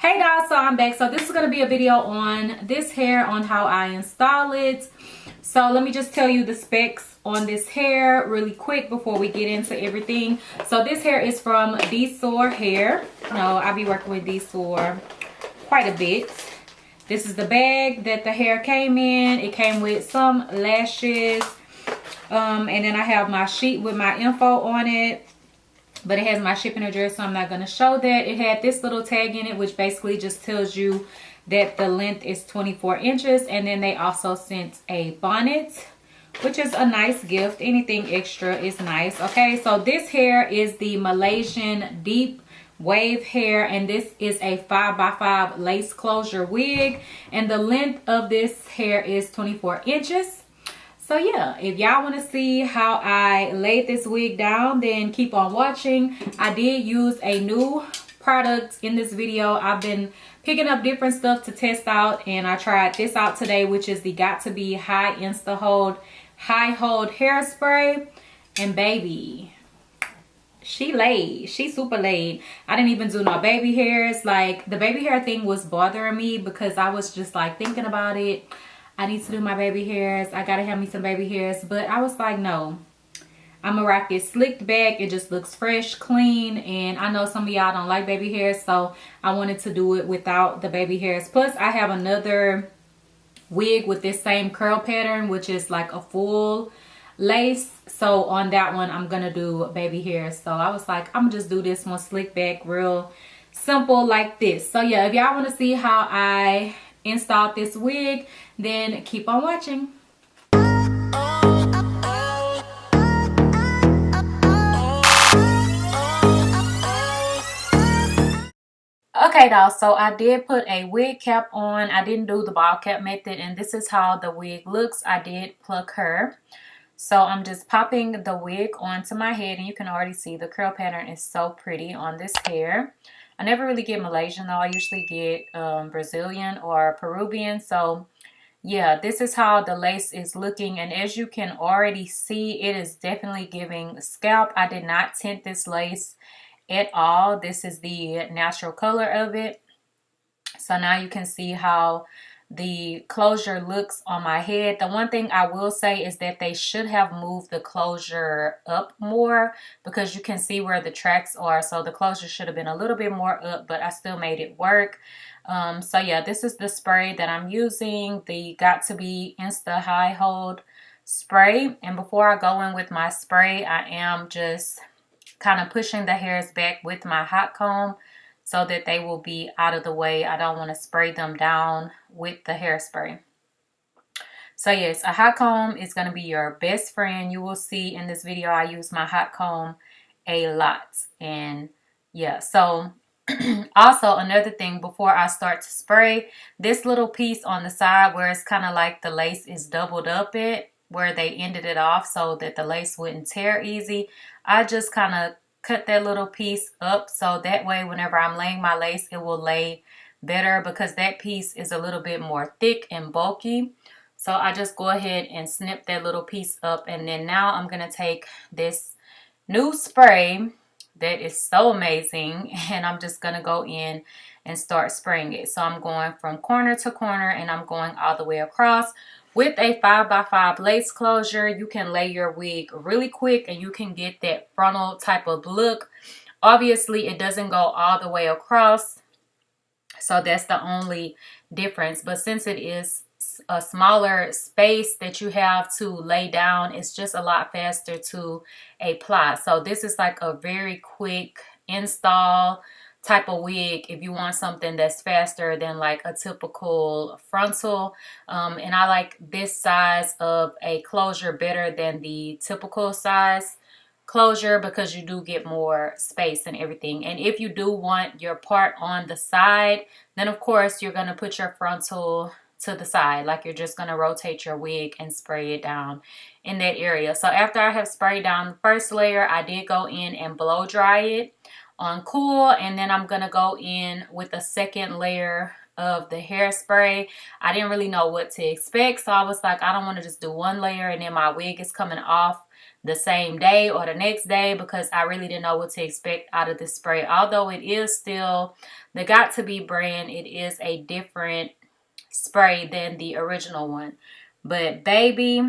Hey guys, so I'm back. So this is going to be a video on this hair, on how I install it. So let me just tell you the specs on this hair really quick before we get into everything. So this hair is from DSoar hair. I'll be working with DSoar quite a bit. This is the bag that the hair came in. It came with some lashes, and then I have my sheet with my info on it. But it has my shipping address, so I'm not going to show that. It had this little tag in it, which basically just tells you that the length is 24 inches. And then they also sent a bonnet, which is a nice gift. Anything extra is nice. Okay, so this hair is the Malaysian Deep Wave hair, and this is a 5x5 lace closure wig. And the length of this hair is 24 inches. So yeah, if y'all want to see how I laid this wig down, then keep on watching. I did use a new product in this video. I've been picking up different stuff to test out, and I tried this out today, which is the Got to Be High Insta Hold High Hold Hairspray. And baby, she laid. She super laid. I didn't even do no baby hairs. Like, the baby hair thing was bothering me because I was just like thinking about it. I need to do my baby hairs. I gotta have me some baby hairs. But I was like, no. I'm gonna rock it slicked back. It just looks fresh, clean. And I know some of y'all don't like baby hairs, so I wanted to do it without the baby hairs. Plus, I have another wig with this same curl pattern, which is like a full lace. So on that one, I'm gonna do baby hairs. So I was like, I'm gonna just do this one slick back, real simple like this. So yeah, if y'all want to see how I installed this wig, then keep on watching. Okay, y'all, so I did put a wig cap on. I didn't do the ball cap method, and this is how the wig looks. I did pluck her. So I'm just popping the wig onto my head, and you can already see the curl pattern is so pretty on this hair. I never really get Malaysian though. I usually get Brazilian or Peruvian. So yeah, this is how the lace is looking. And as you can already see, it is definitely giving scalp. I did not tint this lace at all. This is the natural color of it. So now you can see how the closure looks on my head. The one thing I will say is that they should have moved the closure up more, because you can see where the tracks are. So the closure should have been a little bit more up, but I still made it work. So yeah, this is the spray that I'm using, the Got to Be Insta High Hold spray. And before I go in with my spray, I am just kind of pushing the hairs back with my hot comb so that they will be out of the way. I don't want to spray them down with the hairspray. So yes, a hot comb is going to be your best friend. You will see in this video I use my hot comb a lot. And yeah, so also another thing before I start to spray, this little piece on the side where it's kind of like the lace is doubled up at, where they ended it off so that the lace wouldn't tear easy, I just kind of cut that little piece up, so that way whenever I'm laying my lace, it will lay better, because that piece is a little bit more thick and bulky. So I just go ahead and snip that little piece up. And then now I'm going to take this new spray that is so amazing, and I'm just going to go in and start spraying it. So I'm going from corner to corner, and I'm going all the way across. With a 5x5 lace closure, you can lay your wig really quick, and you can get that frontal type of look. Obviously, it doesn't go all the way across, so that's the only difference. But since it is a smaller space that you have to lay down, it's just a lot faster to apply. So this is like a very quick install type of wig if you want something that's faster than like a typical frontal. And I like this size of a closure better than the typical size closure, because you do get more space and everything. And if you do want your part on the side, then of course you're going to put your frontal to the side, like you're just going to rotate your wig and spray it down in that area. So after I have sprayed down the first layer, I did go in and blow dry it on cool, and then I'm gonna go in with a second layer of the hairspray. I didn't really know what to expect, so I was like, I don't want to just do one layer and then my wig is coming off the same day or the next day because I really didn't know what to expect out of this spray. Although it is still the Got To Be brand, it is a different spray than the original one. But baby,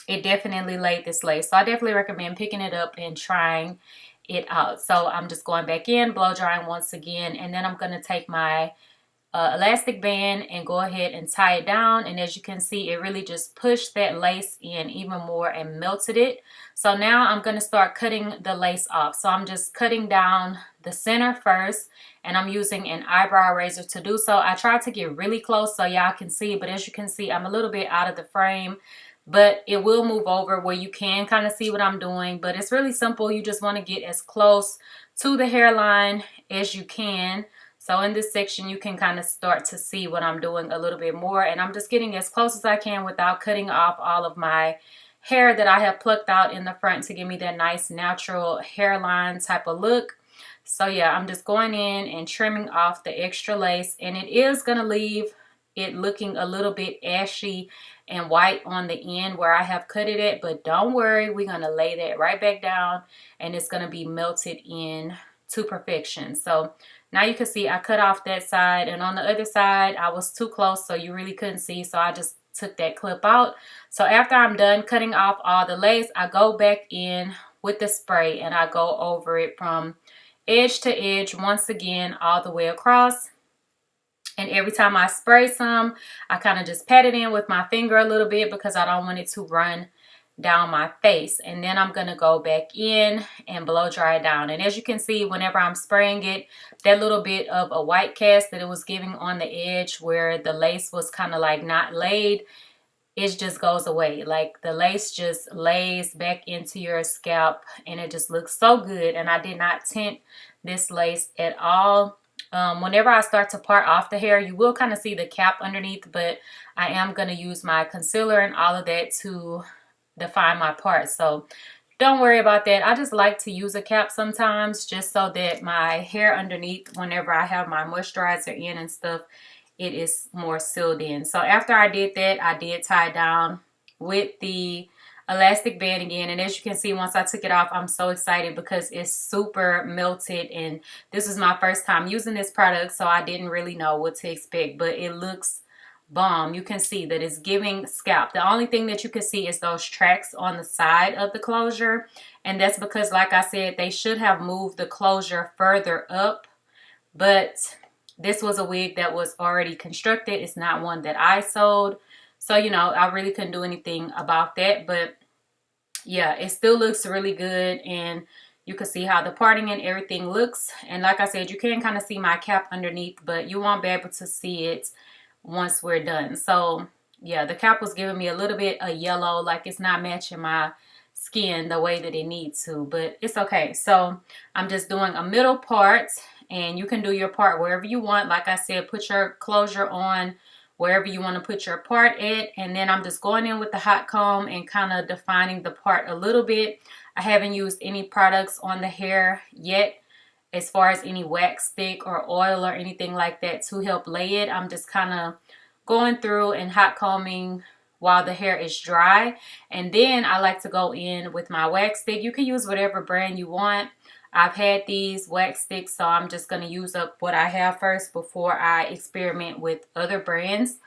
it definitely laid this lace. So I definitely recommend picking it up and trying it out. So I'm just going back in, blow drying once again, and then I'm going to take my elastic band and go ahead and tie it down. And as you can see, it really just pushed that lace in even more and melted it. So now I'm going to start cutting the lace off. So I'm just cutting down the center first, and I'm using an eyebrow razor to do so. I tried to get really close so y'all can see, but as you can see, I'm a little bit out of the frame, but it will move over where you can kind of see what I'm doing. But it's really simple. You just want to get as close to the hairline as you can. So in this section, you can kind of start to see what I'm doing a little bit more. And I'm just getting as close as I can without cutting off all of my hair that I have plucked out in the front to give me that nice natural hairline type of look. So yeah, I'm just going in and trimming off the extra lace. And it is going to leave it looking a little bit ashy and white on the end where I have cut it at. But don't worry, we're going to lay that right back down and it's going to be melted in to perfection. So now you can see I cut off that side, and on the other side I was too close so you really couldn't see, so I just took that clip out. So after I'm done cutting off all the lace, I go back in with the spray and I go over it from edge to edge once again all the way across. And every time I spray some, I kind of just pat it in with my finger a little bit because I don't want it to run down my face. And then I'm going to go back in and blow dry it down. And as you can see, whenever I'm spraying it, that little bit of a white cast that it was giving on the edge where the lace was kind of like not laid, it just goes away. Like the lace just lays back into your scalp and it just looks so good. And I did not tint this lace at all. Whenever I start to part off the hair, you will kind of see the cap underneath, but I am going to use my concealer and all of that to define my parts. So don't worry about that. I just like to use a cap sometimes just so that my hair underneath, whenever I have my moisturizer in and stuff, it is more sealed in. So after I did that, I did tie down with the elastic band again, and as you can see, once I took it off, I'm so excited because it's super melted, and this is my first time using this product, so I didn't really know what to expect, but it looks bomb. You can see that it's giving scalp. The only thing that you can see is those tracks on the side of the closure, and that's because, like I said, they should have moved the closure further up, but this was a wig that was already constructed. It's not one that I sold. So, you know, I really couldn't do anything about that. But yeah, it still looks really good. And you can see how the parting and everything looks. And like I said, you can kind of see my cap underneath, but you won't be able to see it once we're done. So yeah, the cap was giving me a little bit of yellow, like it's not matching my skin the way that it needs to, but it's okay. So I'm just doing a middle part, and you can do your part wherever you want. Like I said, put your closure on wherever you want to put your part at, and then I'm just going in with the hot comb and kind of defining the part a little bit. I haven't used any products on the hair yet as far as any wax stick or oil or anything like that to help lay it. I'm just kind of going through and hot combing while the hair is dry, and then I like to go in with my wax stick. You can use whatever brand you want. I've had these wax sticks, so I'm just going to use up what I have first before I experiment with other brands.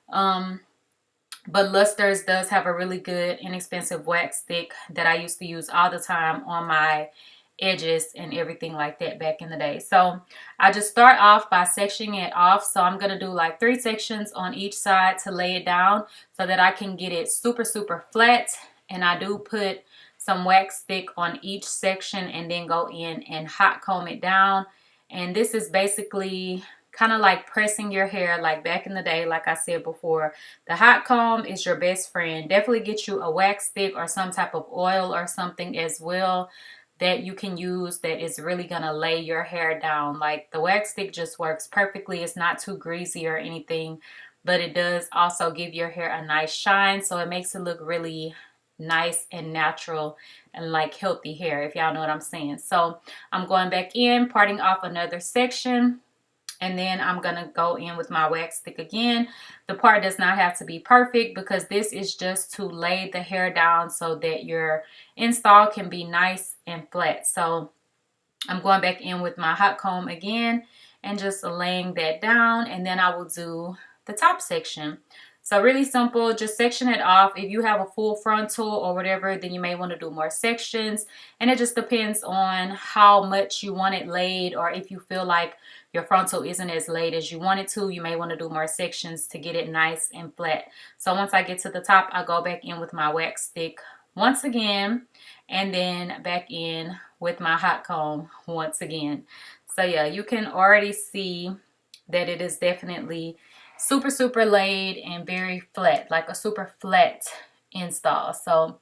But Luster's does have a really good inexpensive wax stick that I used to use all the time on my edges and everything like that back in the day. So I just start off by sectioning it off. So I'm going to do like 3 sections on each side to lay it down so that I can get it super, super flat. And I do put some wax stick on each section and then go in and hot comb it down. And this is basically kind of like pressing your hair like back in the day. Like I said before, the hot comb is your best friend. Definitely get you a wax stick or some type of oil or something as well that you can use that is really gonna lay your hair down. Like the wax stick just works perfectly. It's not too greasy or anything, but it does also give your hair a nice shine, so it makes it look really nice and natural and like healthy hair, if y'all know what I'm saying. So I'm going back in, parting off another section, And then I'm going to go in with my wax stick again. The part does not have to be perfect because this is just to lay the hair down so that your install can be nice and flat. So I'm going back in with my hot comb again and just laying that down. And then I will do the top section. So really simple, just section it off. If you have a full frontal or whatever, then you may want to do more sections. And it just depends on how much you want it laid, or if you feel like your frontal isn't as laid as you want it to, you may want to do more sections to get it nice and flat. So once I get to the top, I go back in with my wax stick once again, and then back in with my hot comb once again. So yeah, you can already see that it is definitely super laid and very flat, like a super flat install. So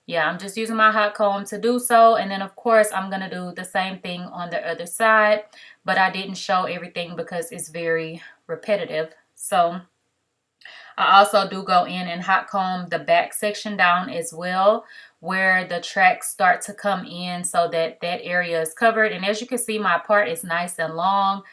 yeah, I'm just using my hot comb to do so. And then of course I'm gonna do the same thing on the other side, but I didn't show everything because it's very repetitive. So I also do go in and hot comb the back section down as well, where the tracks start to come in so that that area is covered. And as you can see, my part is nice and long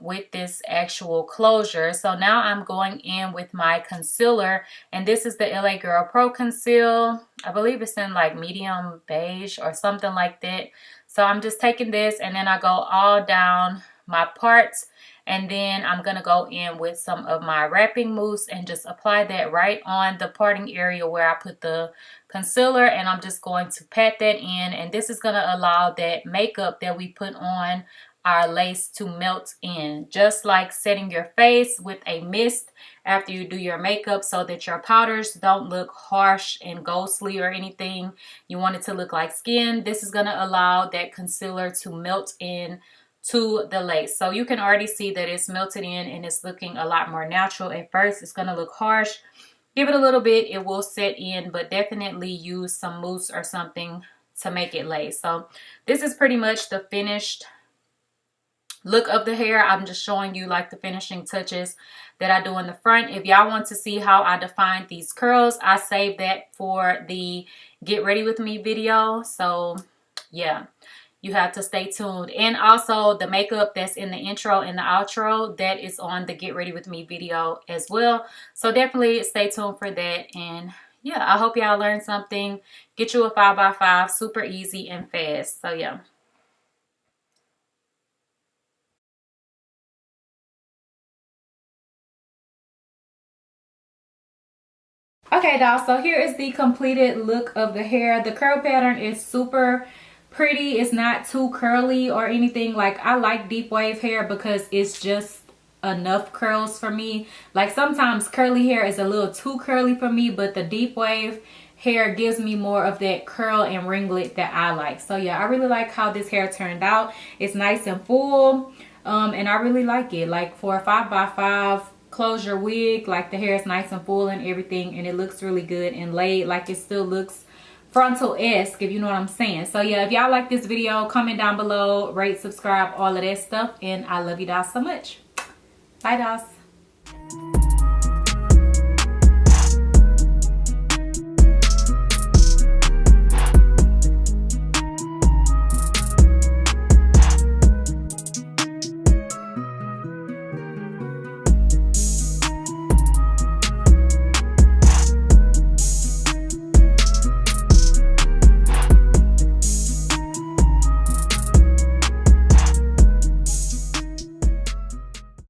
with this actual closure. So now I'm going in with my concealer, and this is the LA Girl Pro Conceal. I believe it's in like medium beige or something like that. So I'm just taking this and then I go all down my parts, and then I'm gonna go in with some of my wrapping mousse and just apply that right on the parting area where I put the concealer, and I'm just going to pat that in. And this is gonna allow that makeup that we put on our lace to melt in, just like setting your face with a mist after you do your makeup so that your powders don't look harsh and ghostly or anything. You want it to look like skin. This is going to allow that concealer to melt in to the lace. So you can already see that it's melted in and it's looking a lot more natural. At first it's going to look harsh. Give it a little bit, it will set in, but definitely use some mousse or something to make it lay. So this is pretty much the finished look of the hair. I'm just showing you like the finishing touches that I do in the front. If y'all want to see how I define these curls, I saved that for the get ready with me video. So yeah, you have to stay tuned. And also the makeup that's in the intro and the outro, that is on the get ready with me video as well. So definitely stay tuned for that. And yeah, I hope y'all learned something. Get you a 5x5, super easy and fast. So yeah. Okay, y'all, so here is the completed look of the hair. The curl pattern is super pretty. It's not too curly or anything. Like, I like deep wave hair because it's just enough curls for me. Like, sometimes curly hair is a little too curly for me, but the deep wave hair gives me more of that curl and ringlet that I like. So yeah, I really like how this hair turned out. It's nice and full, and I really like it. Like, for a 5x5 closure wig, like, the hair is nice and full and everything, and it looks really good and laid. Like, it still looks frontal-esque, if you know what I'm saying. So yeah, if y'all like this video, comment down below, rate, subscribe, all of that stuff, and I love you guys so much. Bye, guys.